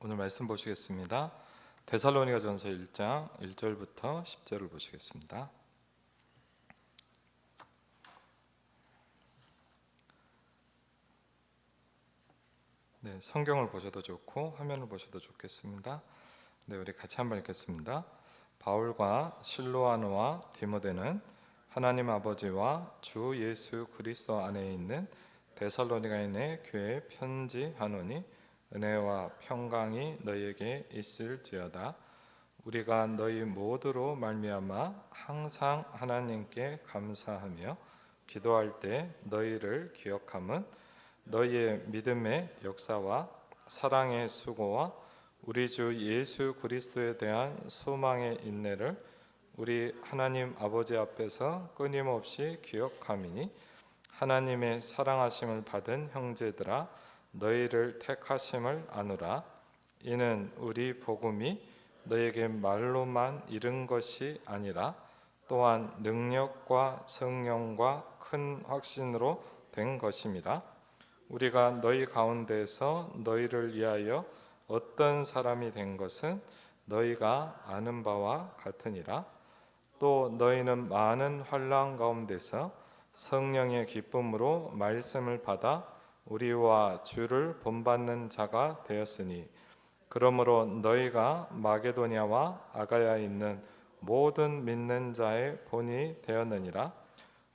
오늘 말씀 보시겠습니다. 데살로니가전서 1장 1절부터 10절을 보시겠습니다. 네, 성경을 보셔도 좋고 화면을 보셔도 좋겠습니다. 네, 우리 같이 한번 읽겠습니다. 바울과 실로아노와 디모데는 하나님 아버지와 주 예수 그리스도 안에 있는 데살로니가인의 교회에 편지하노니 은혜와 평강이 너희에게 있을지어다. 우리가 너희 모두로 말미암아 항상 하나님께 감사하며 기도할 때 너희를 기억함은 너희의 믿음의 역사와 사랑의 수고와 우리 주 예수 그리스도에 대한 소망의 인내를 우리 하나님 아버지 앞에서 끊임없이 기억함이니 하나님의 사랑하심을 받은 형제들아 너희를 택하심을 아노라. 이는 우리 복음이 너희에게 말로만 이른 것이 아니라 또한 능력과 성령과 큰 확신으로 된 것입니다. 우리가 너희 가운데서 너희를 위하여 어떤 사람이 된 것은 너희가 아는 바와 같으니라. 또 너희는 많은 환난 가운데서 성령의 기쁨으로 말씀을 받아 우리와 주를 본받는 자가 되었으니 그러므로 너희가 마게도냐와 아가야에 있는 모든 믿는 자의 본이 되었느니라.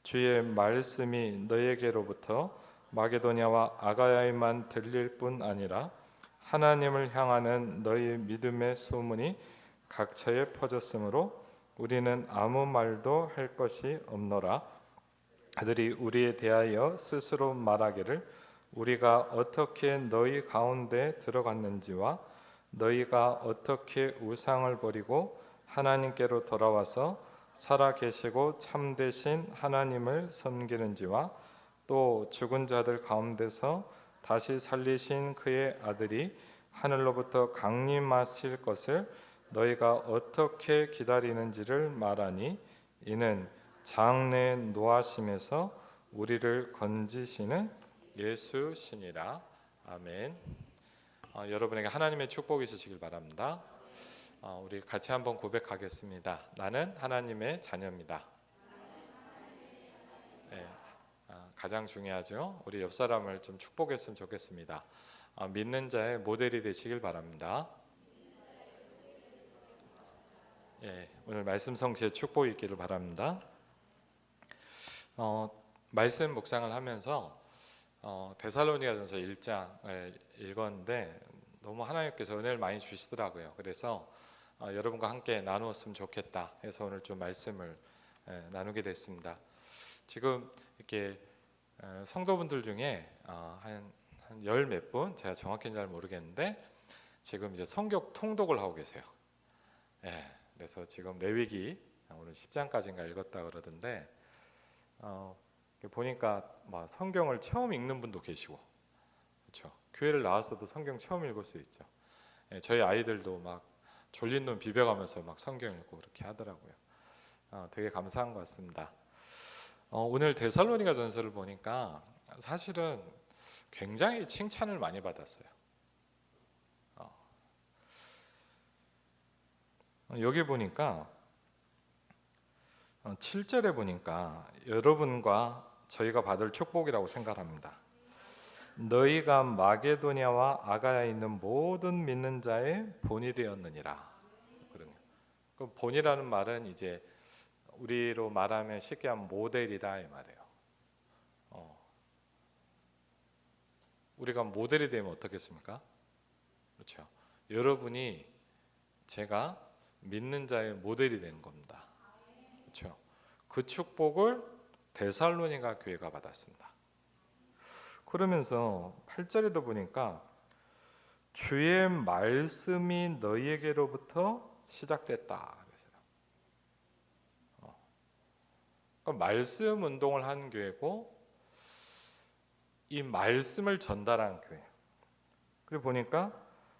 주의 말씀이 너희에게로부터 마게도냐와 아가야에만 들릴 뿐 아니라 하나님을 향하는 너희 믿음의 소문이 각처에 퍼졌으므로 우리는 아무 말도 할 것이 없노라. 그들이 우리에 대하여 스스로 말하기를 우리가 어떻게 너희 가운데 들어갔는지와 너희가 어떻게 우상을 버리고 하나님께로 돌아와서 살아계시고 참되신 하나님을 섬기는지와 또 죽은 자들 가운데서 다시 살리신 그의 아들이 하늘로부터 강림하실 것을 너희가 어떻게 기다리는지를 말하니 이는 장래 노하심에서 우리를 건지시는 예수시니라. 아멘. 여러분에게 하나님의 축복이 있으시길 바랍니다. 우리 같이 한번 고백하겠습니다. 나는 하나님의 자녀입니다. 네, 가장 중요하죠. 우리 옆 사람을 좀 축복했으면 좋겠습니다. 믿는 자의 모델이 되시길 바랍니다. 예, 오늘 말씀 성취에 축복이 있기를 바랍니다. 말씀 묵상을 하면서 데살로니가전서 1장을 읽었는데 너무 하나님께서 은혜를 많이 주시더라고요. 그래서 여러분과 함께 나누었으면 좋겠다 해서 오늘 좀 말씀을 나누게 됐습니다. 지금 이렇게 성도분들 중에 한 열 몇 분, 제가 정확히는 잘 모르겠는데 지금 이제 성경 통독을 하고 계세요. 예, 그래서 지금 레위기 오늘 10장까지인가 읽었다 그러던데 보니까 막 성경을 처음 읽는 분도 계시고, 그렇죠? 교회를 나와서도 성경 처음 읽을 수 있죠. 예, 저희 아이들도 막 졸린 눈 비벼가면서 막 성경 읽고 그렇게 하더라고요. 되게 감사한 것 같습니다. 오늘 데살로니가 전서를 보니까 사실은 굉장히 칭찬을 많이 받았어요. 여기 보니까 7절에 보니까 여러분과 저희가 받을 축복이라고 생각합니다. 너희가 마게도냐와 아가야에 있는 모든 믿는 자의 본이 되었느니라. 그 본이라는 말은 이제 우리로 말하면 쉽게 하면 모델이다 이 말이에요. 우리가 모델이 되면 어떻겠습니까? 그렇죠. 여러분이 제가 믿는 자의 모델이 된 겁니다. 그렇죠. 그 축복을 데살로니가 교회가 받았습니다. 그러면서 8절에도 보니까 주의 말씀이 너희에게로부터 시작됐다. 그러니까 말씀 운동을 한 교회고 이 말씀을 전달한 교회. 그리고 보니까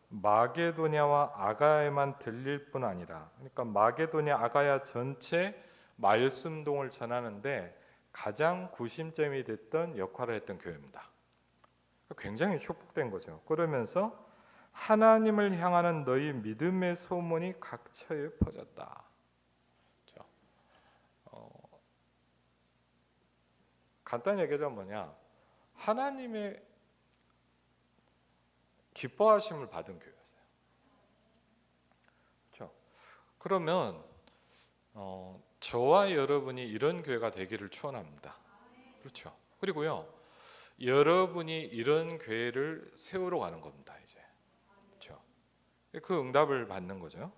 마게도냐와 아가야에만 들릴 뿐 아니라, 그러니까 마게도냐 아가야 전체 말씀동을 전하는데 가장 구심점이 됐던 역할을 했던 교회입니다. 굉장히 축복된 거죠. 그러면서 하나님을 향하는 너희 믿음의 소문이 각처에 퍼졌다. 그렇죠? 간단히 얘기하자면 뭐냐? 하나님의 기뻐하심을 받은 교회였어요. 그렇죠? 그러면 저와 여러분이 이런 교회가 되기를 축원합니다. 그렇죠? 그리고요, 여러분이 이런 교회를 세우러 가는 겁니다. 이제 그렇죠? 그 응답을 받는 거죠.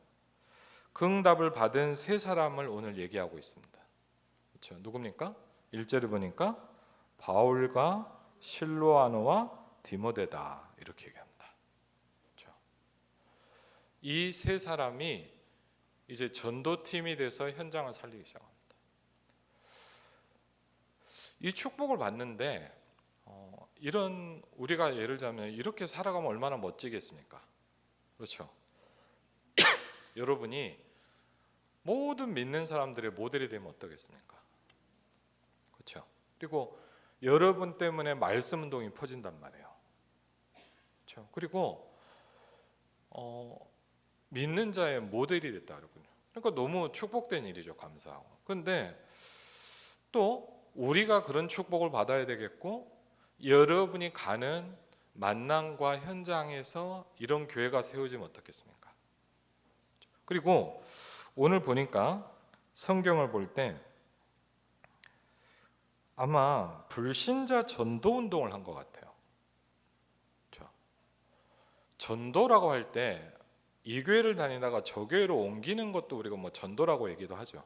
그 응답을 받은 세 사람을 오늘 얘기하고 있습니다. 그렇죠? 누굽니까? 1절에 보니까 바울과 실로아노와 디모데다 이렇게 얘기합니다. 그렇죠? 이 세 사람이 이제 전도팀이 돼서 현장을 살리기 시작합니다. 이 축복을 받는데 이런 우리가 예를 들자면 이렇게 살아가면 얼마나 멋지겠습니까? 그렇죠? 여러분이 모든 믿는 사람들의 모델이 되면 어떠겠습니까? 그렇죠? 그리고 여러분 때문에 말씀 운동이 퍼진단 말이에요. 그렇죠? 그리고 믿는 자의 모델이 됐다 그러군요. 그러니까 너무 축복된 일이죠. 감사하고. 그런데 또 우리가 그런 축복을 받아야 되겠고, 여러분이 가는 만남과 현장에서 이런 교회가 세워지면 어떻겠습니까? 그리고 오늘 보니까 성경을 볼 때 아마 불신자 전도 운동을 한 것 같아요. 그렇죠? 전도라고 할 때 이 교회를 다니다가 저 교회로 옮기는 것도 우리가 뭐 전도라고 얘기도 하죠.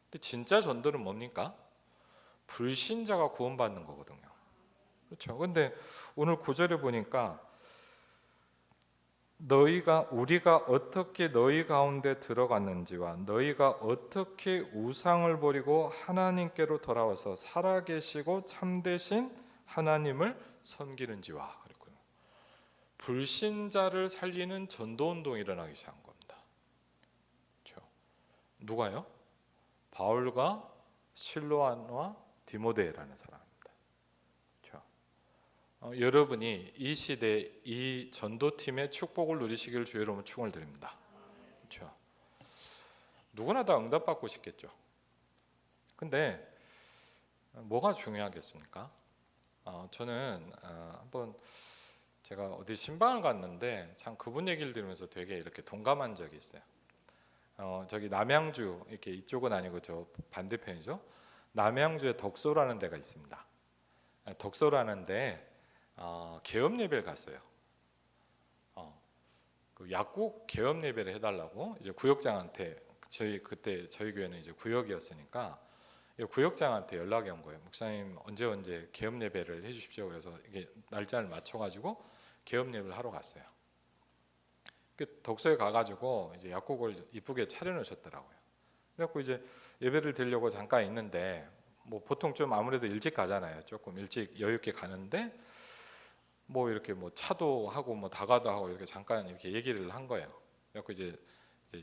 근데 진짜 전도는 뭡니까? 불신자가 구원받는 거거든요. 그렇죠? 근데 오늘 9절에 보니까 우리가 어떻게 너희 가운데 들어갔는지와 너희가 어떻게 우상을 버리고 하나님께로 돌아와서 살아계시고 참되신 하나님을 섬기는지와, 그랬군요. 불신자를 살리는 전도운동이 일어나기 시작한 겁니다. 그렇죠? 누가요? 바울과 실로아노와 디모데라는 사람입니다. 그렇죠? 여러분이 이 시대 이 전도팀의 축복을 누리시길 주의 이름으로 축원을 드립니다. 그렇죠? 누구나 다 응답받고 싶겠죠. 근데 뭐가 중요하겠습니까? 저는 한번 제가 어디 신방을 갔는데 참 그분 얘기를 들으면서 되게 이렇게 동감한 적이 있어요. 저기 남양주, 이렇게 이쪽은 아니고 저 반대편이죠. 남양주에 덕소라는 데가 있습니다. 덕소라는 데 개업 예배를 갔어요. 그 약국 개업 예배를 해달라고 이제 구역장한테, 그때 저희 교회는 이제 구역이었으니까 구역장한테 연락이 온 거예요. 목사님 언제 개업 예배를 해주십시오. 그래서 이게 날짜를 맞춰가지고 개업 예배를 하러 갔어요. 그 덕소에 가가지고 이제 약국을 이쁘게 차려놓으셨더라고요. 그래갖고 이제 예배를 드리려고 잠깐 있는데, 뭐 보통 좀 아무래도 일찍 가잖아요. 조금 일찍 여유 있게 가는데 뭐 이렇게 뭐 차도 하고 뭐 다가도 하고 이렇게 잠깐 이렇게 얘기를 한 거예요. 그래갖고 이제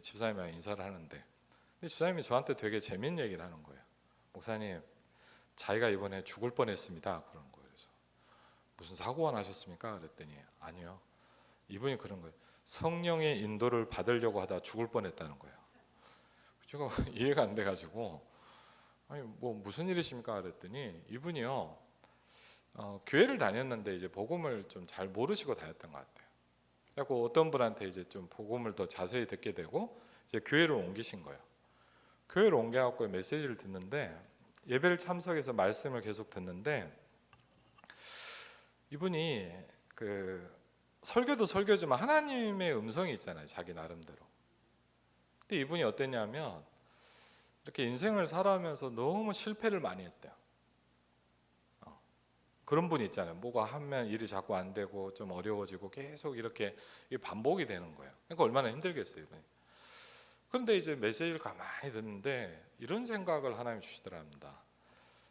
집사님이랑 인사를 하는데, 근데 집사님이 저한테 되게 재밌는 얘기를 하는 거예요. 목사님, 자기가 이번에 죽을 뻔했습니다. 그런 거예요. 그래서 무슨 사고가 나셨습니까? 그랬더니 아니요. 이분이 그런 거예요. 성령의 인도를 받으려고 하다 죽을 뻔했다는 거예요. 제가 이해가 안 돼가지고 아니 뭐 무슨 일이십니까? 그랬더니 이분이요 교회를 다녔는데 이제 복음을 좀 잘 모르시고 다녔던 것 같아요. 그래서 어떤 분한테 이제 좀 복음을 더 자세히 듣게 되고 이제 교회를 옮기신 거예요. 교회를 옮겨갖고 메시지를 듣는데, 예배를 참석해서 말씀을 계속 듣는데, 이분이 그 설교도 설교지만 하나님의 음성이 있잖아요. 자기 나름대로. 근데 이분이 어땠냐면 이렇게 인생을 살아가면서 너무 실패를 많이 했대요. 그런 분이 있잖아요. 뭐가 하면 일이 자꾸 안 되고 좀 어려워지고 계속 이렇게 반복이 되는 거예요. 그러니까 얼마나 힘들겠어요, 이분이. 그런데 이제 메시지를 가만히 듣는데 이런 생각을 하나님 주시더랍니다.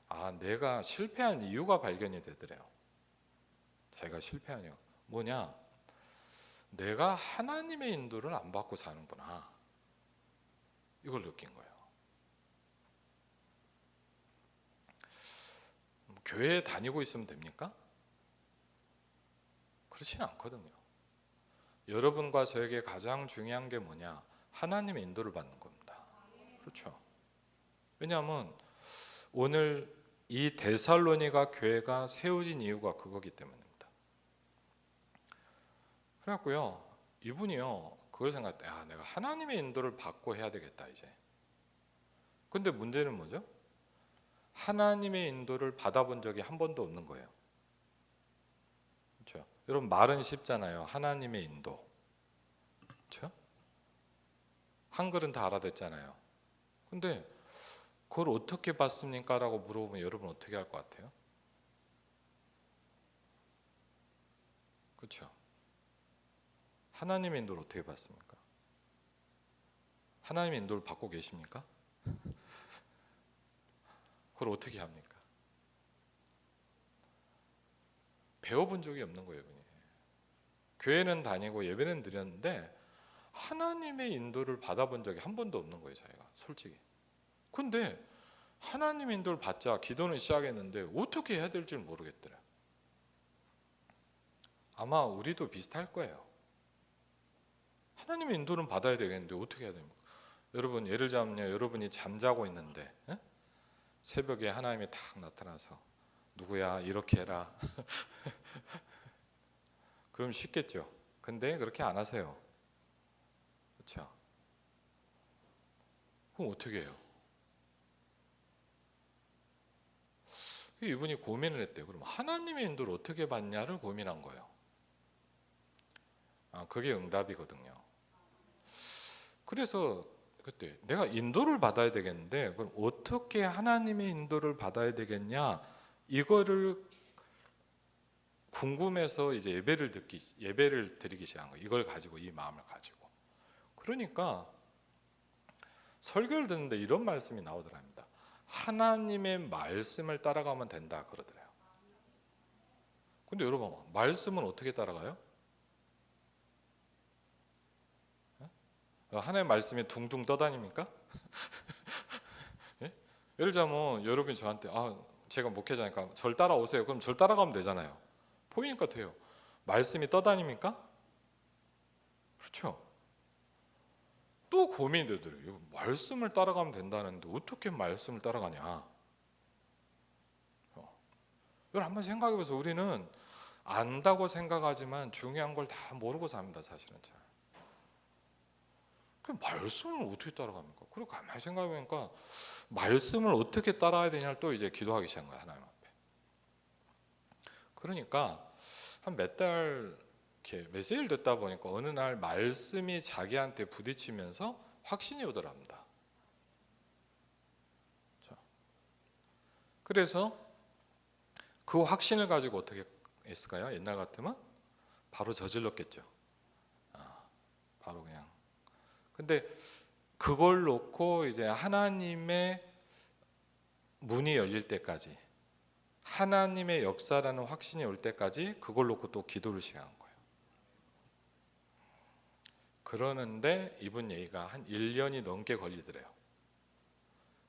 아, 내가 실패한 이유가 발견이 되더래요. 자기가 실패한 이유 뭐냐? 내가 하나님의 인도를 안 받고 사는구나. 이걸 느낀 거예요. 교회에 다니고 있으면 됩니까? 그렇지는 않거든요. 여러분과 저에게 가장 중요한 게 뭐냐? 하나님의 인도를 받는 겁니다. 그렇죠? 왜냐하면 오늘 이 데살로니가 교회가 세워진 이유가 그거기 때문입니다. 그래갖고요, 이분이요 그걸 생각했대. 내가 하나님의 인도를 받고 해야 되겠다 이제. 근데 문제는 뭐죠? 하나님의 인도를 받아본 적이 한 번도 없는 거예요. 그렇죠? 여러분 말은 쉽잖아요. 하나님의 인도. 그렇죠? 한글은 다 알아듣잖아요. 근데 그걸 어떻게 받습니까? 라고 물어보면 여러분 어떻게 할 것 같아요? 그렇죠? 하나님의 인도를 어떻게 받습니까? 하나님의 인도를 받고 계십니까? 그걸 어떻게 합니까? 배워본 적이 없는 거예요, 이분이. 교회는 다니고 예배는 드렸는데 하나님의 인도를 받아본 적이 한 번도 없는 거예요, 자기가 솔직히. 근데 하나님의 인도를 받자 기도는 시작했는데 어떻게 해야 될지 모르겠더라. 아마 우리도 비슷할 거예요. 하나님의 인도는 받아야 되겠는데 어떻게 해야 됩니까? 여러분 예를 들자면요, 여러분이 잠자고 있는데 새벽에 하나님이 탁 나타나서 누구야 이렇게 해라. 그럼 쉽겠죠. 근데 그렇게 안 하세요. 그렇죠? 그럼 어떻게 해요? 이분이 고민을 했대요. 그럼 하나님의 인도를 어떻게 받냐를 고민한 거예요. 그게 응답이거든요. 그래서 그때 내가 인도를 받아야 되겠는데 그럼 어떻게 하나님의 인도를 받아야 되겠냐, 이거를 궁금해서 이제 예배를 드리기 시작한 거예요. 이걸 가지고, 이 마음을 가지고. 그러니까 설교를 듣는데 이런 말씀이 나오더랍니다. 하나님의 말씀을 따라가면 된다 그러더래요. 근데 여러분 말씀은 어떻게 따라가요? 하나님의 말씀이 둥둥 떠다닙니까? 예? 예를 들자면 여러분이 저한테 제가 목회자니까 절 따라오세요. 그럼 절 따라가면 되잖아요. 보이니까 돼요. 말씀이 떠다닙니까? 그렇죠. 또 고민이 되더라고요. 말씀을 따라가면 된다는데 어떻게 말씀을 따라가냐. 이걸 한번 생각해보세요. 우리는 안다고 생각하지만 중요한 걸 다 모르고 삽니다. 사실은 잘. 그 말씀을 어떻게 따라갑니까? 그리고 가만히 생각해보니까 말씀을 어떻게 따라야 되냐를 또 이제 기도하기 시작한 거예요. 하나님 앞에. 그러니까 한 몇 달 이렇게 메시지를 듣다 보니까 어느 날 말씀이 자기한테 부딪히면서 확신이 오더랍니다. 그래서 그 확신을 가지고 어떻게 했을까요? 옛날 같으면 바로 저질렀겠죠. 바로 그냥. 근데 그걸 놓고 이제 하나님의 문이 열릴 때까지, 하나님의 역사라는 확신이 올 때까지 그걸 놓고 또 기도를 시작한 거예요. 그러는데 이분 얘기가 한 1년이 넘게 걸리더래요.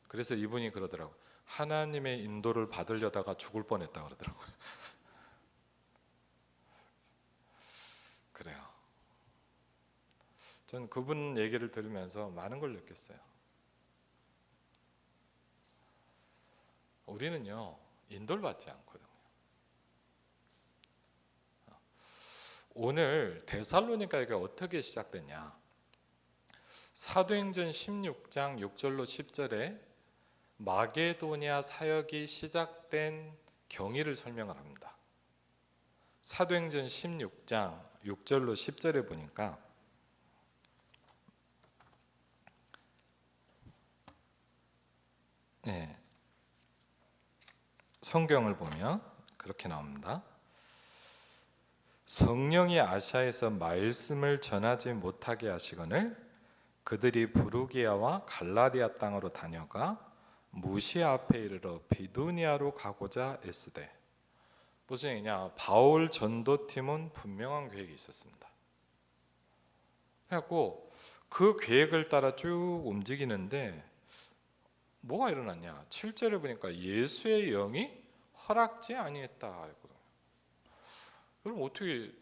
그래서 이분이 그러더라고요. 하나님의 인도를 받으려다가 죽을 뻔했다 그러더라고요. 그래요. 전 그분 얘기를 들으면서 많은 걸 느꼈어요. 우리는요, 인도를 받지 않거든요. 오늘 데살로니가가 어떻게 시작됐냐? 사도행전 16장 6절로 10절에 마게도니아 사역이 시작된 경위를 설명을 합니다. 사도행전 16장 6절로 10절에 보니까 성경을 보면 그렇게 나옵니다. 성령이 아시아에서 말씀을 전하지 못하게 하시거늘 그들이 부르기아와 갈라디아 땅으로 다녀가 무시아 앞에 이르러 비두니아로 가고자 애쓰되. 무슨 얘기냐? 바울 전도팀은 분명한 계획이 있었습니다. 그래갖고 그 계획을 따라 쭉 움직이는데 뭐가 일어났냐? 7절에 보니까 예수의 영이 허락지 아니했다 그랬거든요. 여러분 어떻게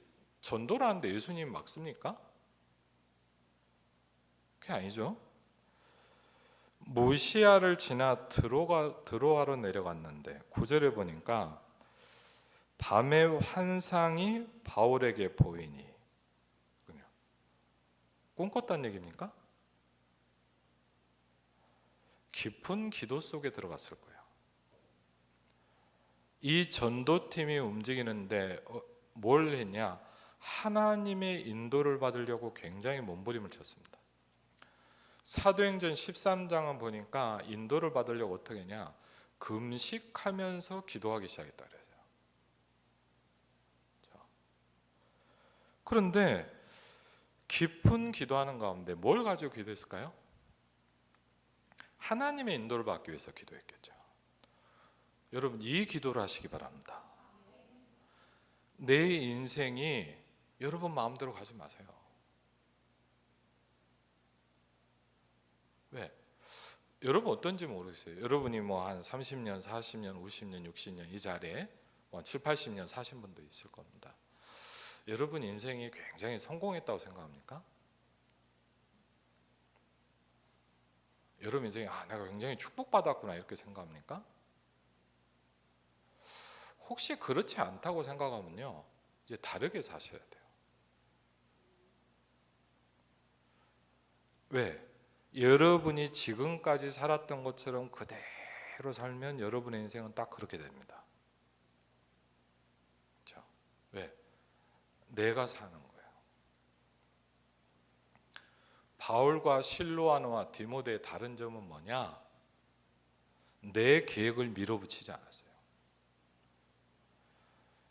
전도라는데 예수님 맞습니까? 그게 아니죠. 무시아를 지나 드로아로 내려갔는데 9절에 보니까 밤의 환상이 바울에게 보이니, 꿈 꿨다는 얘기입니까? 깊은 기도 속에 들어갔을 거예요. 이 전도팀이 움직이는데 뭘 했냐? 하나님의 인도를 받으려고 굉장히 몸부림을 쳤습니다. 사도행전 13장은 보니까 인도를 받으려고 어떻게 했냐? 금식하면서 기도하기 시작했다 그래요. 그런데 깊은 기도하는 가운데 뭘 가지고 기도했을까요? 하나님의 인도를 받기 위해서 기도했겠죠. 여러분, 이 기도를 하시기 바랍니다. 내 인생이 여러분 마음대로 가지 마세요. 왜? 여러분 어떤지 모르겠어요. 여러분이 뭐 한 30년, 40년, 50년, 60년 이 자리에 뭐 7, 80년 사신 분도 있을 겁니다. 여러분 인생이 굉장히 성공했다고 생각합니까? 여러분 인생이 내가 굉장히 축복받았구나 이렇게 생각합니까? 혹시 그렇지 않다고 생각하면요, 이제 다르게 사셔야 돼요. 왜? 여러분이 지금까지 살았던 것처럼 그대로 살면 여러분의 인생은 딱 그렇게 됩니다. 그렇죠? 왜? 내가 사는 거예요. 바울과 실로아노와 디모데의 다른 점은 뭐냐? 내 계획을 밀어붙이지 않았어요.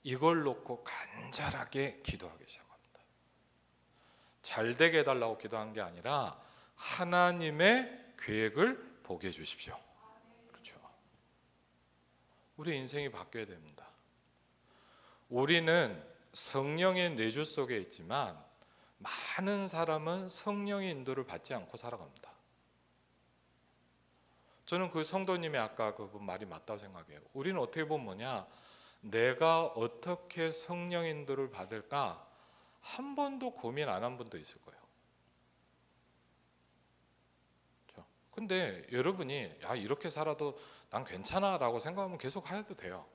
이걸 놓고 간절하게 기도하기 시작합니다. 잘 되게 해달라고 기도한 게 아니라 하나님의 계획을 보게 해주십시오. 그렇죠? 우리 인생이 바뀌어야 됩니다. 우리는 성령의 내주 속에 있지만 많은 사람은 성령의 인도를 받지 않고 살아갑니다. 저는 그 성도님의 아까 그분 말이 맞다고 생각해요. 우리는 어떻게 보면 뭐냐, 내가 어떻게 성령 인도를 받을까 한 번도 고민 안 한 분도 있을 거예요. 근데 여러분이 이렇게 살아도 난 괜찮아 라고 생각하면 계속 해도 돼요.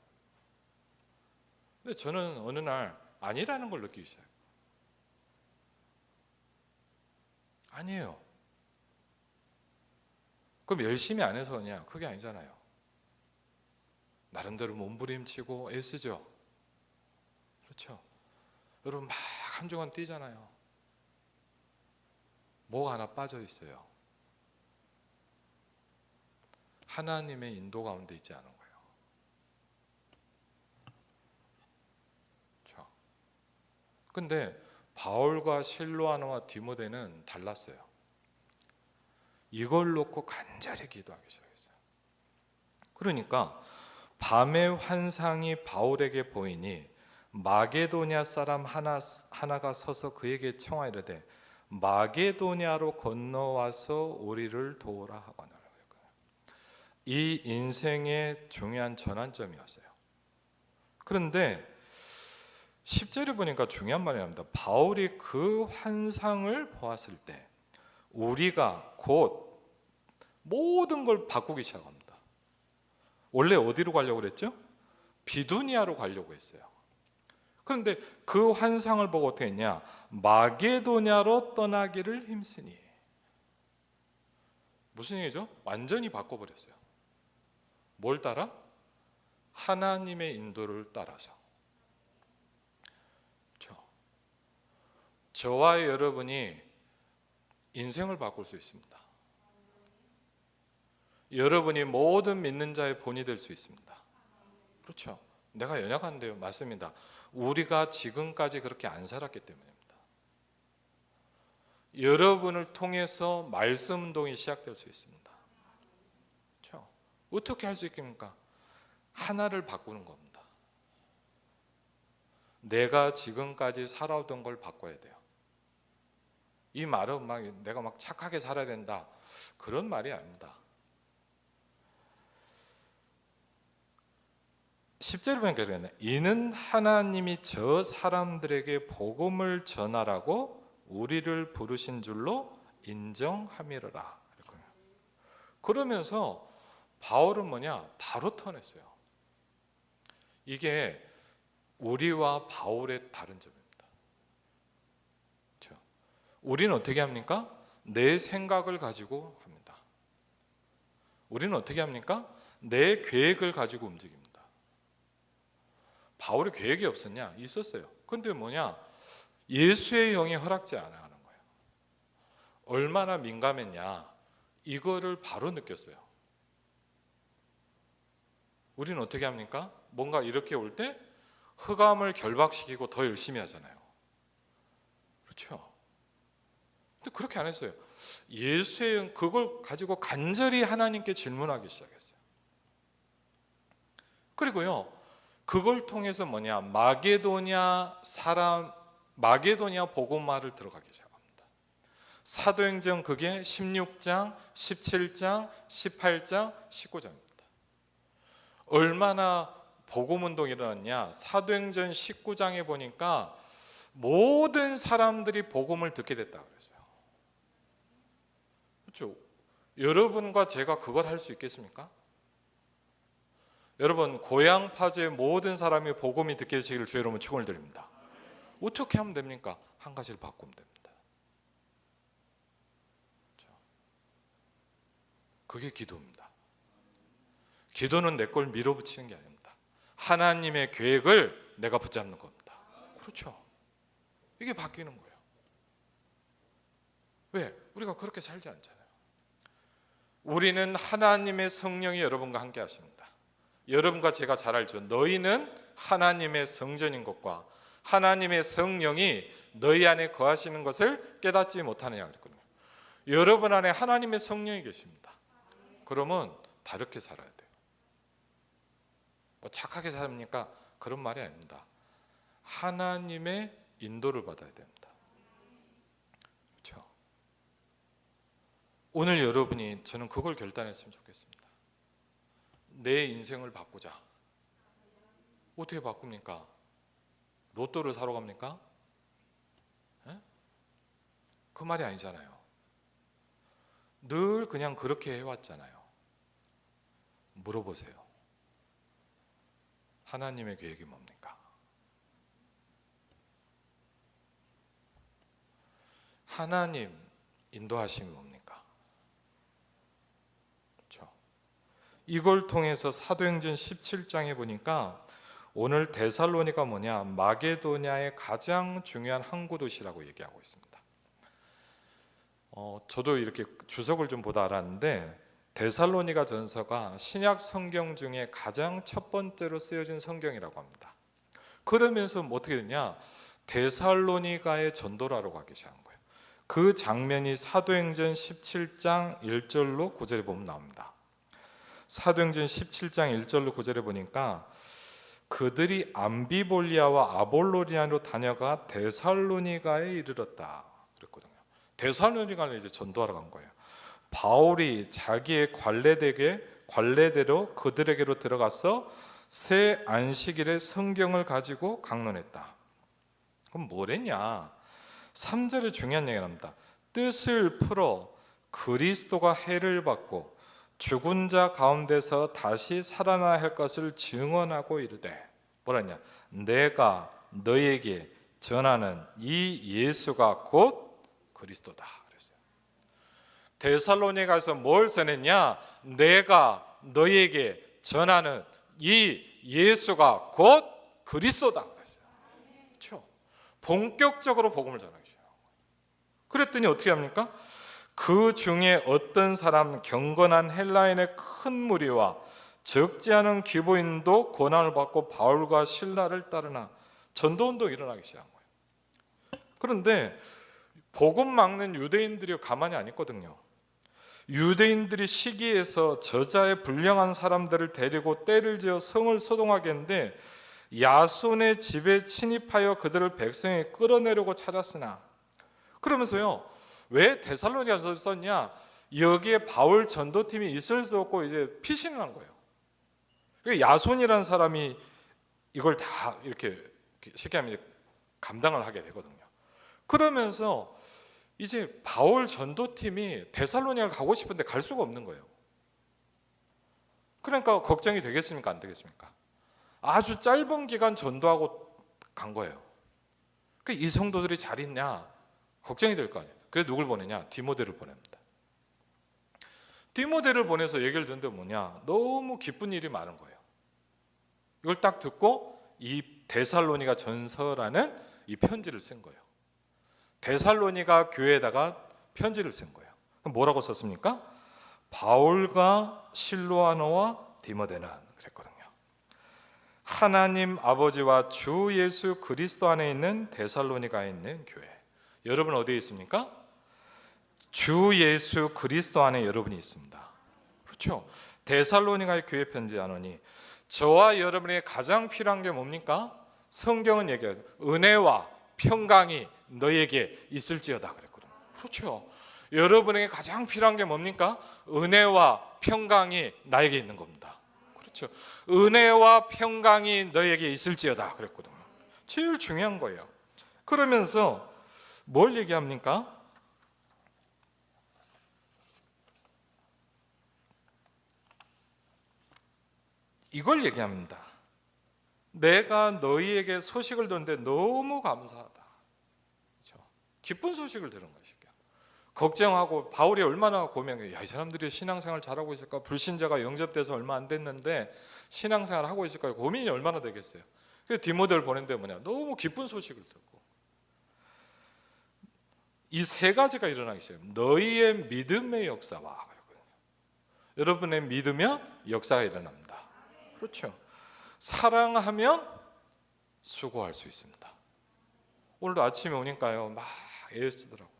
근데 저는 어느 날 아니라는 걸 느끼기 시작해요. 아니에요. 그럼 열심히 안 해서 그냥 그게 아니잖아요. 나름대로 몸부림치고 애쓰죠. 그렇죠. 여러분 막 한 주간 뛰잖아요. 뭐가 하나 빠져 있어요. 하나님의 인도 가운데 있지 않은 거예요. 그렇죠. 근데 바울과 실로아노와 디모데는 달랐어요. 이걸 놓고 간절히 기도하기 시작했어요. 그러니까 밤의 환상이 바울에게 보이니 마게도냐 사람 하나가 서서 그에게 청하이르되 마게도냐로 건너와서 우리를 도우라 하거늘. 이 인생의 중요한 전환점이었어요. 그런데 10절에 보니까 중요한 말이 나옵니다. 바울이 그 환상을 보았을 때 우리가 곧 모든 걸 바꾸기 시작합니다. 원래 어디로 가려고 그랬죠? 비두니아로 가려고 했어요. 그런데 그 환상을 보고 어떻게 했냐? 마게도냐로 떠나기를 힘쓰니. 무슨 얘기죠? 완전히 바꿔버렸어요. 뭘 따라? 하나님의 인도를 따라서. 저와 여러분이 인생을 바꿀 수 있습니다. 여러분이 모든 믿는 자의 본이 될 수 있습니다. 그렇죠? 내가 연약한데요. 맞습니다. 우리가 지금까지 그렇게 안 살았기 때문입니다. 여러분을 통해서 말씀 운동이 시작될 수 있습니다. 그렇죠? 어떻게 할 수 있겠습니까? 하나를 바꾸는 겁니다. 내가 지금까지 살아오던 걸 바꿔야 돼요. 이 말은 내가 착하게 살아야 된다, 그런 말이 아닙니다. 10절에 보니까 이러네. 이는 하나님이 저 사람들에게 복음을 전하라고 우리를 부르신 줄로 인정함이로라. 그러면서 바울은 뭐냐? 바로 턴했어요. 이게 우리와 바울의 다른 점입니다. 그렇죠? 우리는 어떻게 합니까? 내 생각을 가지고 합니다. 우리는 어떻게 합니까? 내 계획을 가지고 움직입니다. 바울이 계획이 없었냐? 있었어요. 근데 뭐냐? 예수의 영이 허락지 않아 하는 거예요. 얼마나 민감했냐? 이거를 바로 느꼈어요. 우리는 어떻게 합니까? 뭔가 이렇게 올 때 흑암을 결박시키고 더 열심히 하잖아요. 그렇죠? 근데 그렇게 안 했어요. 예수의 영, 그걸 가지고 간절히 하나님께 질문하기 시작했어요. 그리고요, 그걸 통해서 뭐냐? 마게도냐 복음화를 들어가기 시작합니다. 사도행전 그게 16장, 17장, 18장, 19장입니다. 얼마나 복음운동이 일어났냐? 사도행전 19장에 보니까 모든 사람들이 복음을 듣게 됐다 그랬어요. 그렇죠? 여러분과 제가 그걸 할 수 있겠습니까? 여러분, 고향 파주의 모든 사람이 복음이 듣게 되시기를 주의 이름으로 축원을 드립니다. 어떻게 하면 됩니까? 한 가지를 바꾸면 됩니다. 그게 기도입니다. 기도는 내 걸 밀어붙이는 게 아닙니다. 하나님의 계획을 내가 붙잡는 겁니다. 그렇죠? 이게 바뀌는 거예요. 왜? 우리가 그렇게 살지 않잖아요. 우리는 하나님의 성령이 여러분과 함께 하십니다. 여러분과 제가 잘 알죠. 너희는 하나님의 성전인 것과 하나님의 성령이 너희 안에 거하시는 것을 깨닫지 못하느냐 그랬거든요. 여러분 안에 하나님의 성령이 계십니다. 그러면 다르게 살아야 돼요. 뭐 착하게 삽니까? 그런 말이 아닙니다. 하나님의 인도를 받아야 됩니다. 그렇죠? 오늘 여러분이 저는 그걸 결단했으면 좋겠습니다. 내 인생을 바꾸자. 어떻게 바꿉니까? 로또를 사러 갑니까? 에? 그 말이 아니잖아요. 늘 그냥 그렇게 해왔잖아요. 물어보세요. 하나님의 계획이 뭡니까? 하나님 인도하심이 뭡니까? 그렇죠? 이걸 통해서 사도행전 17장에 보니까 오늘 데살로니가 뭐냐? 마게도냐의 가장 중요한 항구 도시라고 얘기하고 있습니다. 저도 이렇게 주석을 좀 보다 알았는데 데살로니가 전서가 신약 성경 중에 가장 첫 번째로 쓰여진 성경이라고 합니다. 그러면서 뭐 어떻게 되냐? 데살로니가의 전도라고 가기 시작한 거예요. 그 장면이 사도행전 17장 1절로 9절에 보면 나옵니다. 사도행전 17장 1절로 9절에 보니까 그들이 암비볼리아와 아볼로니아로 다녀가 데살로니가에 이르렀다 그랬거든요. 데살로니가를 이제 전도하러 간 거예요. 바울이 자기의 관례대로 그들에게로 들어가서 새 안식일에 성경을 가지고 강론했다. 그럼 뭘 했냐? 3절에 중요한 얘기가 납니다. 뜻을 풀어 그리스도가 해를 받고 죽은 자 가운데서 다시 살아나야 할 것을 증언하고 이르되 뭐라 했냐? 내가 너에게 전하는 이 예수가 곧 그리스도다 그랬어요. 데살로니가에서 뭘 전했냐? 내가 너에게 전하는 이 예수가 곧 그리스도다 그랬어요. 그렇죠? 본격적으로 복음을 전하기 시작한 거예요. 그랬더니 어떻게 합니까? 그 중에 어떤 사람 경건한 헬라인의 큰 무리와 적지 않은 기부인도 고난을 받고 바울과 실라를 따르나 전도운동이 일어나기 시작한 거예요. 그런데 복음 막는 유대인들이 가만히 안 있거든요. 유대인들이 시기에서 저자의 불량한 사람들을 데리고 때를 지어 성을 소동하게 했는데 야손의 집에 침입하여 그들을 백성에 끌어내려고 찾았으나 그러면서요. 왜 데살로니가서 썼냐? 여기에 바울 전도팀이 있을 수 없고 이제 피신을 한 거예요. 야손이라는 사람이 이걸 다 이렇게 쉽게 하면 이제 감당을 하게 되거든요. 그러면서 이제 바울 전도팀이 데살로니가를 가고 싶은데 갈 수가 없는 거예요. 그러니까 걱정이 되겠습니까? 안 되겠습니까? 아주 짧은 기간 전도하고 간 거예요. 그러니까 이 성도들이 잘 있냐 걱정이 될 거 아니에요. 그래서 누굴 보내냐? 디모데를 보냅니다. 디모데를 보내서 얘기를 듣는데 뭐냐? 너무 기쁜 일이 많은 거예요. 이걸 딱 듣고 이 데살로니가 전서라는 이 편지를 쓴 거예요. 데살로니가 교회에다가 편지를 쓴 거예요. 그럼 뭐라고 썼습니까? 바울과 실로아노와 디모데는 그랬거든요. 하나님 아버지와 주 예수 그리스도 안에 있는 데살로니가에 있는 교회. 여러분 어디에 있습니까? 주 예수 그리스도 안에 여러분이 있습니다. 그렇죠? 데살로니가의 교회 편지하노니 저와 여러분에게 가장 필요한 게 뭡니까? 성경은 얘기해요. 은혜와 평강이 너에게 있을지어다 그랬거든요. 그렇죠? 여러분에게 가장 필요한 게 뭡니까? 은혜와 평강이 나에게 있는 겁니다. 그렇죠? 은혜와 평강이 너에게 있을지어다 그랬거든요. 제일 중요한 거예요. 그러면서 뭘 얘기합니까? 이걸 얘기합니다. 내가 너희에게 소식을 듣는데 너무 감사하다. 그렇죠? 기쁜 소식을 들은 것이죠. 걱정하고 바울이 얼마나 고민해요. 이 사람들이 신앙생활 잘하고 있을까? 불신자가 영접돼서 얼마 안 됐는데 신앙생활 하고 있을까? 고민이 얼마나 되겠어요. 그래서 디모데를 보낸데 뭐냐? 너무 기쁜 소식을 듣고 이 세 가지가 일어나기 시작해요. 너희의 믿음의 역사와 여러분의 믿으면 역사가 일어납니다. 그렇죠? 사랑하면 수고할 수 있습니다. 오늘도 아침에 오니까요 막 애쓰더라고요.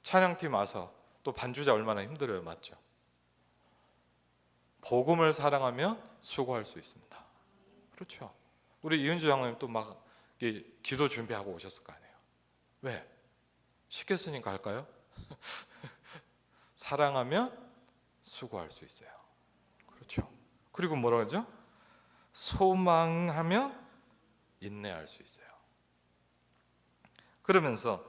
찬양팀 와서 또 반주자 얼마나 힘들어요. 맞죠? 복음을 사랑하면 수고할 수 있습니다. 그렇죠? 우리 이은주 장로님 또 막 기도 준비하고 오셨을 거 아니에요. 왜? 시켰으니까 할까요? 사랑하면 수고할 수 있어요. 그렇죠? 그리고 뭐라 그러죠? 소망하면 인내할 수 있어요. 그러면서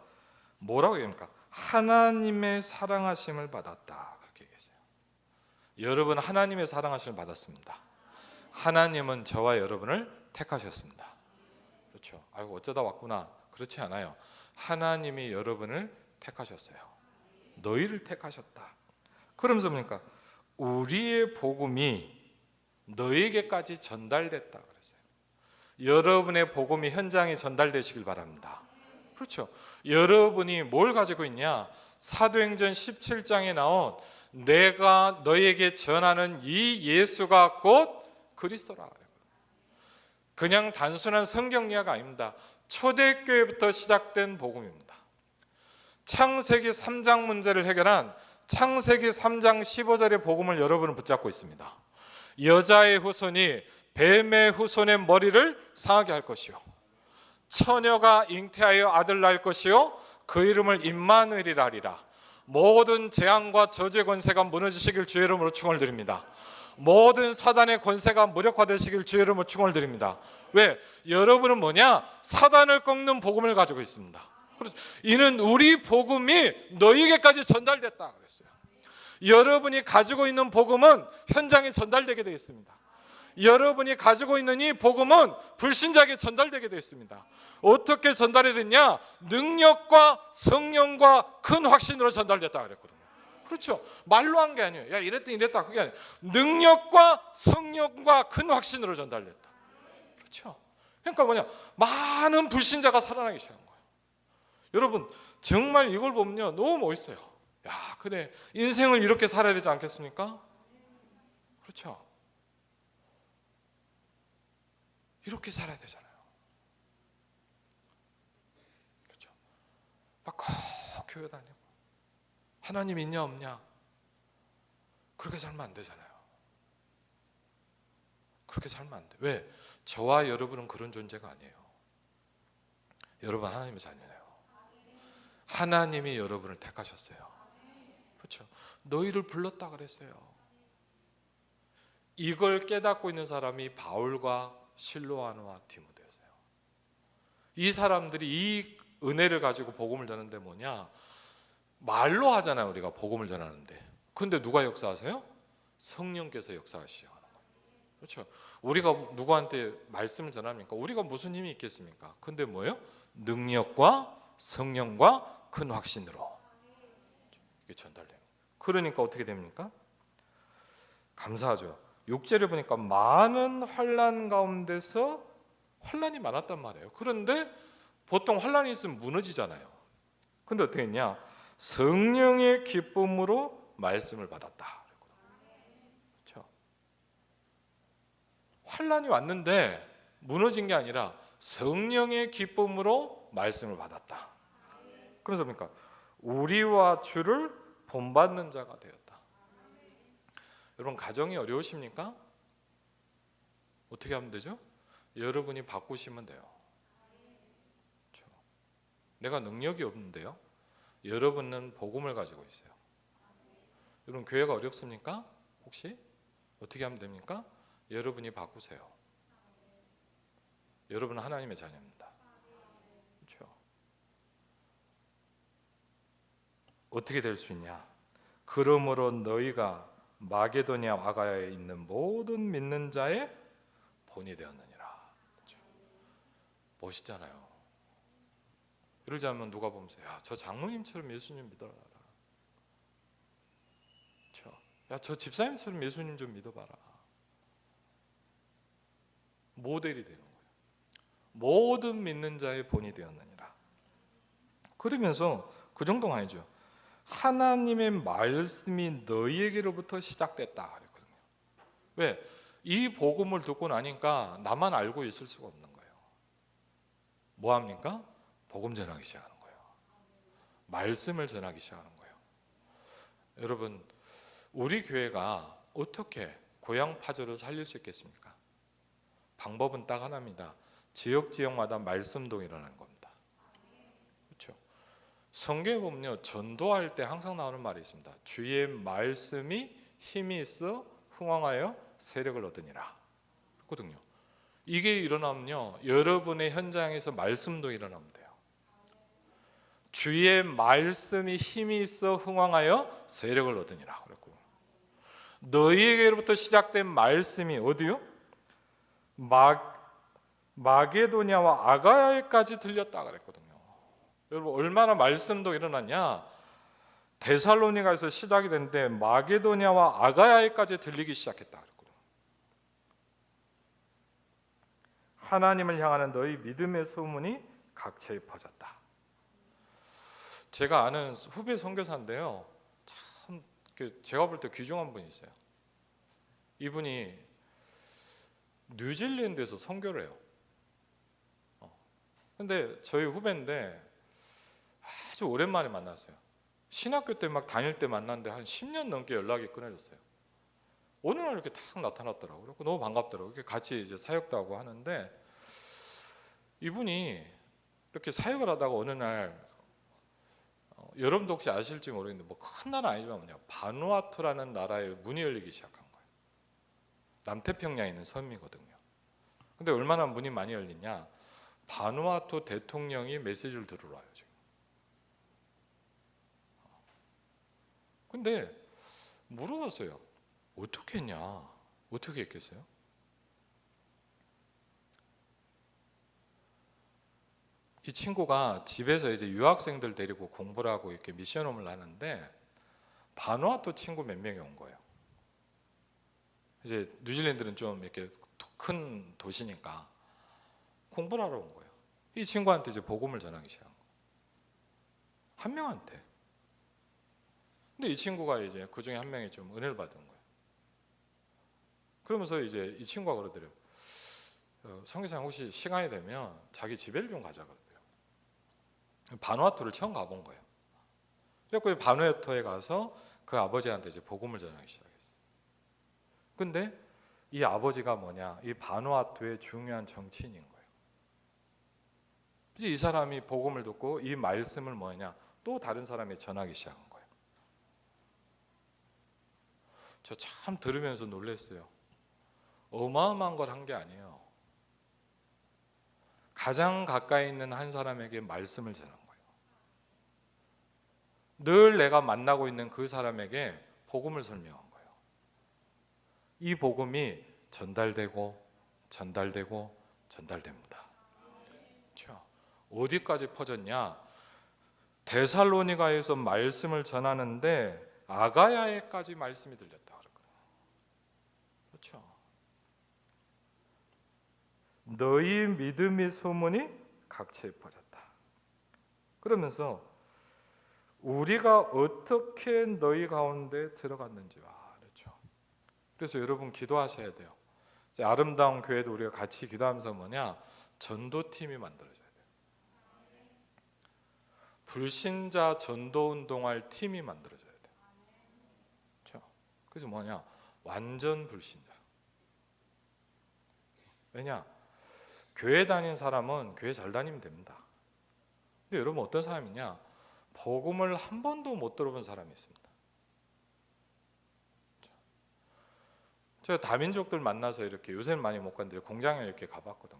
뭐라고 얘기합니까? 하나님의 사랑하심을 받았다 그렇게 얘기했어요. 여러분 하나님의 사랑하심을 받았습니다. 하나님은 저와 여러분을 택하셨습니다. 그렇죠? 아이고 어쩌다 왔구나 그렇지 않아요. 하나님이 여러분을 택하셨어요. 너희를 택하셨다. 그러면서 뭡니까? 우리의 복음이 너에게까지 전달됐다 그랬어요. 여러분의 복음이 현장에 전달되시길 바랍니다. 그렇죠? 여러분이 뭘 가지고 있냐? 사도행전 17장에 나온 내가 너에게 전하는 이 예수가 곧 그리스도라. 그냥 단순한 성경 이야기가 아닙니다. 초대교회부터 시작된 복음입니다. 창세기 3장 문제를 해결한 창세기 3장 15절의 복음을 여러분은 붙잡고 있습니다. 여자의 후손이 뱀의 후손의 머리를 상하게 할 것이요 처녀가 잉태하여 아들 낳을 것이요 그 이름을 임마누엘이라 하리라. 모든 재앙과 저주의 권세가 무너지시길 주의 이름으로 축원을 드립니다. 모든 사단의 권세가 무력화되시길 주의 이름으로 축원을 드립니다. 왜? 여러분은 뭐냐? 사단을 꺾는 복음을 가지고 있습니다. 이는 우리 복음이 너희에게까지 전달됐다 그랬어요. 여러분이 가지고 있는 복음은 현장에 전달되게 되어 있습니다. 여러분이 가지고 있는 이 복음은 불신자에게 전달되게 되어 있습니다. 어떻게 전달이 됐냐? 능력과 성령과 큰 확신으로 전달됐다 그랬거든요. 그렇죠? 말로 한 게 아니에요. 야 이랬다 이랬다 그게 아니에요. 능력과 성령과 큰 확신으로 전달됐다. 그렇죠? 그러니까 뭐냐? 많은 불신자가 살아나기 시작한 거예요. 여러분 정말 이걸 보면요 너무 멋있어요. 야 그래 인생을 이렇게 살아야 되지 않겠습니까? 그렇죠? 이렇게 살아야 되잖아요. 그렇죠? 막 꼭 교회 다니고 하나님 있냐 없냐 그렇게 살면 안 되잖아요. 그렇게 살면 안 돼. 왜? 저와 여러분은 그런 존재가 아니에요. 여러분 하나님의 자녀예요. 하나님이 여러분을 택하셨어요. 그렇죠? 너희를 불렀다 그랬어요. 이걸 깨닫고 있는 사람이 바울과 실로아노와 디모데였어요. 이 사람들이 이 은혜를 가지고 복음을 전하는데 뭐냐? 말로 하잖아요. 우리가 복음을 전하는데. 근데 누가 역사하세요? 성령께서 역사하시죠. 그렇죠. 우리가 누구한테 말씀을 전합니까? 우리가 무슨 힘이 있겠습니까? 근데 뭐예요? 능력과 성령과 큰 확신으로 이게 전달돼요. 그러니까 어떻게 됩니까? 감사하죠. 6절에 보니까 많은 환난 가운데서 환난이 많았단 말이에요. 그런데 보통 환난이 있으면 무너지잖아요. 근데 어떻게 했냐? 성령의 기쁨으로 말씀을 받았다. 그렇죠? 환난이 왔는데 무너진 게 아니라 성령의 기쁨으로 말씀을 받았다. 그래서 뭡니까? 우리와 주를 본받는 자가 되었다. 여러분 가정이 어려우십니까? 어떻게 하면 되죠? 여러분이 바꾸시면 돼요. 그렇죠? 내가 능력이 없는데요. 여러분은 복음을 가지고 있어요. 여러분 교회가 어렵습니까? 혹시 어떻게 하면 됩니까? 여러분이 바꾸세요. 여러분은 하나님의 자녀입니다. 그렇죠? 어떻게 될 수 있냐? 그러므로 너희가 마게도니아 아가야에 있는 모든 믿는 자의 본이 되었느니라. 그렇죠? 멋있잖아요. 예를 들자면 누가 보면서 야, 저 장로님처럼 예수님 믿어라. 그렇죠? 야, 저 집사님처럼 예수님 좀 믿어봐라. 모델이 되는 거예요. 모든 믿는 자의 본이 되었느니라. 그러면서 그 정도가 아니죠. 하나님의 말씀이 너희에게로부터 시작됐다 그랬거든요. 왜? 이 복음을 듣고 나니까 나만 알고 있을 수가 없는 거예요. 뭐 합니까? 복음 전하기 시작하는 거예요. 말씀을 전하기 시작하는 거예요. 여러분, 우리 교회가 어떻게 고향 파조를 살릴 수 있겠습니까? 방법은 딱 하나입니다. 지역마다 말씀동이 일어나는 겁니다. 그렇죠? 성경에 보면요, 전도할 때 항상 나오는 말이 있습니다. 주의 말씀이 힘이 있어 흥왕하여 세력을 얻으니라. 그렇거든요. 이게 일어나면요, 여러분의 현장에서 말씀동이 일어나면 돼요. 주의 말씀이 힘이 있어 흥왕하여 세력을 얻으니라. 그랬고, 너희에게로부터 시작된 말씀이 어디요? 마게도냐와 아가야에까지 들렸다 그랬거든요. 여러분 얼마나 말씀도 일어났냐? 데살로니가에서 시작이 됐는데 마게도냐와 아가야에까지 들리기 시작했다 그랬거든요. 하나님을 향하는 너희 믿음의 소문이 각처에 퍼졌다. 제가 아는 후배 선교사인데요, 참 제가 볼 때 귀중한 분이 있어요. 이분이 뉴질랜드에서 선교를 해요. 근데 저희 후배인데 아주 오랜만에 만났어요. 신학교 때 막 다닐 때 만났는데 한 10년 넘게 연락이 끊어졌어요. 어느 날 이렇게 딱 나타났더라고요. 그래서 너무 반갑더라고요. 같이 이제 사역도 하고 하는데, 이분이 이렇게 사역을 하다가 어느 날, 여러분도 혹시 아실지 모르겠는데 뭐 큰 나라 아니지만 뭐냐, 바누아투라는 나라에 문이 열리기 시작한 거예요. 남태평양에 있는 섬이거든요. 근데 얼마나 문이 많이 열리냐? 바누아투 대통령이 메시지를 들으러 와요 지금. 근데 물어봤어요. 어떻게 했냐? 어떻게 했겠어요? 이 친구가 집에서 이제 유학생들 데리고 공부를 하고 이렇게 미션홈을 하는데 바누아투 친구 몇 명이 온 거예요. 이제 뉴질랜드는 좀 이렇게 큰 도시니까 공부를 하러 온 거예요. 이 친구한테 이제 복음을 전하기 시작한 거예요. 한 명한테. 근데 이 친구가 이제 그 중에 한 명이 좀 은혜를 받은 거예요. 그러면서 이제 이 친구가 그러더래요. 선교사님 혹시 시간이 되면 자기 집에를 좀 가자 그러더래요. 바누아투를 처음 가본 거예요. 그래서 바누아투에 가서 그 아버지한테 이제 복음을 전하기 시작했어요. 근데 이 아버지가 뭐냐? 이 바누아투의 중요한 정치인인 거예요. 이 사람이 복음을 듣고 이 말씀을 뭐냐? 또 다른 사람이 전하기 시작한 거예요. 저 참 들으면서 놀랐어요. 어마어마한 걸 한 게 아니에요. 가장 가까이 있는 한 사람에게 말씀을 전한 거예요. 늘 내가 만나고 있는 그 사람에게 복음을 설명한 거예요. 이 복음이 전달되고 전달되고 전달됩니다. 그렇죠? 어디까지 퍼졌냐? 데살로니가에서 말씀을 전하는데 아가야에까지 말씀이 들렸다 그랬거든요. 그렇죠? 너희 믿음의 소문이 각처에 퍼졌다. 그러면서 우리가 어떻게 너희 가운데 들어갔는지와, 그렇죠? 그래서 여러분 기도하셔야 돼요. 이제 아름다운 교회도 우리가 같이 기도하면서 뭐냐? 전도팀이 만들어져야 돼요. 불신자 전도 운동할 팀이 만들어져야 돼요. 그렇죠? 그래서 뭐냐? 완전 불신자. 왜냐? 교회 다니는 사람은 교회 잘 다니면 됩니다. 근데 여러분 어떤 사람이냐? 복음을 한 번도 못 들어본 사람이 있습니다. 제가 다민족들 만나서 이렇게, 요새는 많이 못 갔는데 공장에 이렇게 가봤거든요.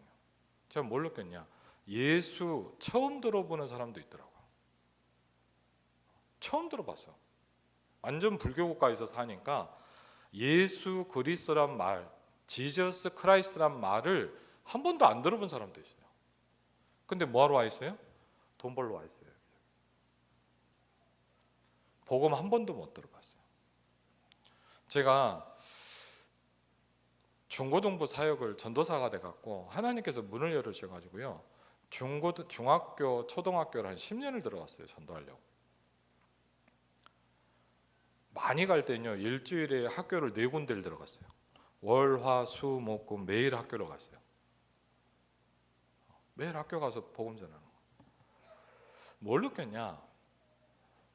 제가 뭘 느꼈냐? 예수 처음 들어보는 사람도 있더라고요. 처음 들어봤어요. 완전 불교 국가에서 사니까 예수 그리스도란 말, 지저스 크라이스트란 말을 한 번도 안 들어본 사람도 있어요. 근데 뭐하러 와 있어요? 돈 벌러 와 있어요. 복음 한 번도 못 들어봤어요. 제가 중고등부 사역을 전도사가 돼갖고 하나님께서 문을 열으셔가지고요, 중학교, 초등학교를 한 10년을 들어갔어요. 전도하려고. 많이 갈 때는요, 일주일에 학교를 4군데를 들어갔어요. 월, 화, 수, 목, 금 매일 학교를 갔어요. 매일 학교 가서 복음 전하는 거. 뭘 느꼈냐?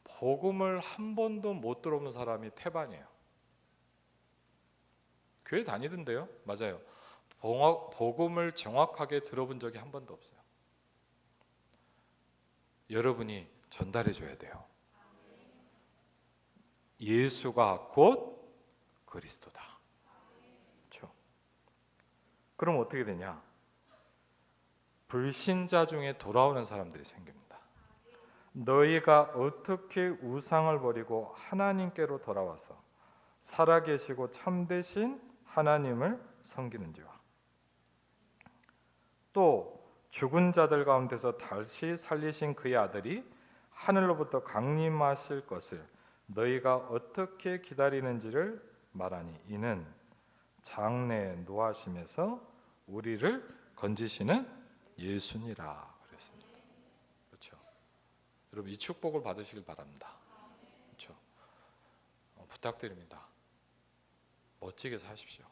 복음을 한 번도 못 들어본 사람이 태반이에요. 교회 다니던데요? 맞아요. 복음을 정확하게 들어본 적이 한 번도 없어요. 여러분이 전달해 줘야 돼요. 예수가 곧 그리스도다. 그렇죠? 그럼 어떻게 되냐? 불신자 중에 돌아오는 사람들이 생깁니다. 너희가 어떻게 우상을 버리고 하나님께로 돌아와서 살아계시고 참되신 하나님을 섬기는지와, 또 죽은 자들 가운데서 다시 살리신 그의 아들이 하늘로부터 강림하실 것을 너희가 어떻게 기다리는지를 말하니, 이는 장래에 노하심에서 우리를 건지시는 예수니라 그랬습니다. 그렇죠? 여러분 이 축복을 받으시길 바랍니다. 그렇죠? 부탁드립니다. 멋지게 사십시오.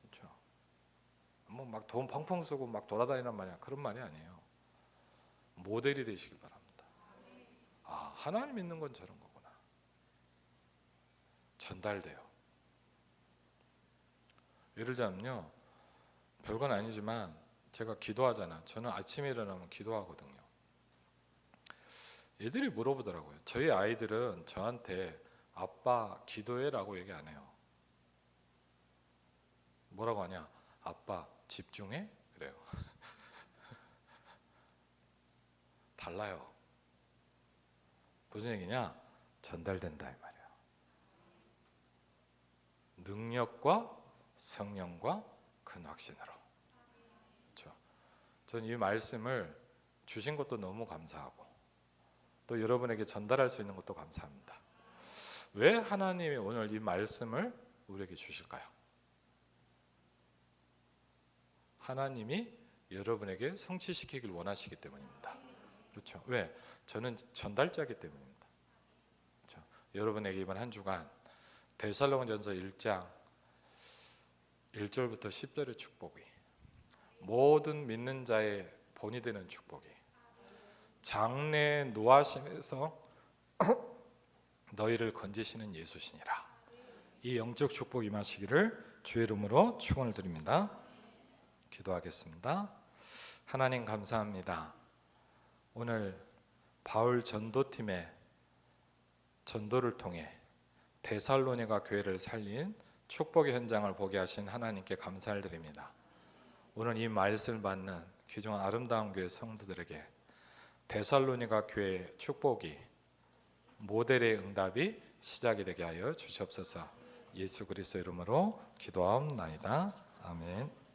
그렇죠? 뭐 막 돈 펑펑 쓰고 막 돌아다니란 말이야, 그런 말이 아니에요. 모델이 되시길 바랍니다. 아, 하나님 믿는 건 저런 거구나. 전달돼요. 예를 들자면요, 별건 아니지만 제가 기도하잖아. 저는 아침에 일어나면 기도하거든요. 애들이 물어보더라고요. 저희 아이들은 저한테 아빠 기도해라고 얘기 안 해요. 뭐라고 하냐? 아빠 집중해? 그래요. 달라요. 무슨 얘기냐? 전달된다 이 말이에요. 능력과 성령과 큰 확신으로. 그렇죠? 저는 이 말씀을 주신 것도 너무 감사하고, 또 여러분에게 전달할 수 있는 것도 감사합니다. 왜 하나님이 오늘 이 말씀을 우리에게 주실까요? 하나님이 여러분에게 성취시키길 원하시기 때문입니다. 그렇죠? 왜? 저는 전달자이기 때문입니다. 그렇죠? 여러분에게 이번 한 주간 데살로니가전서 1장 1절부터 10절의 축복이, 모든 믿는 자의 본이 되는 축복이, 장래에 노하심에서 너희를 건지시는 예수시니라. 이 영적 축복 임하시기를 주의 이름으로 축원을 드립니다. 기도하겠습니다. 하나님 감사합니다. 오늘 바울 전도팀의 전도를 통해 데살로니가 교회를 살린 축복의 현장을 보게 하신 하나님께 감사를 드립니다. 오늘 이 말씀을 받는 귀중한 아름다운 교회 성도들에게 데살로니가 교회의 축복이 모델의 응답이 시작이 되게 하여 주시옵소서. 예수 그리스도 이름으로 기도하옵나이다. 아멘.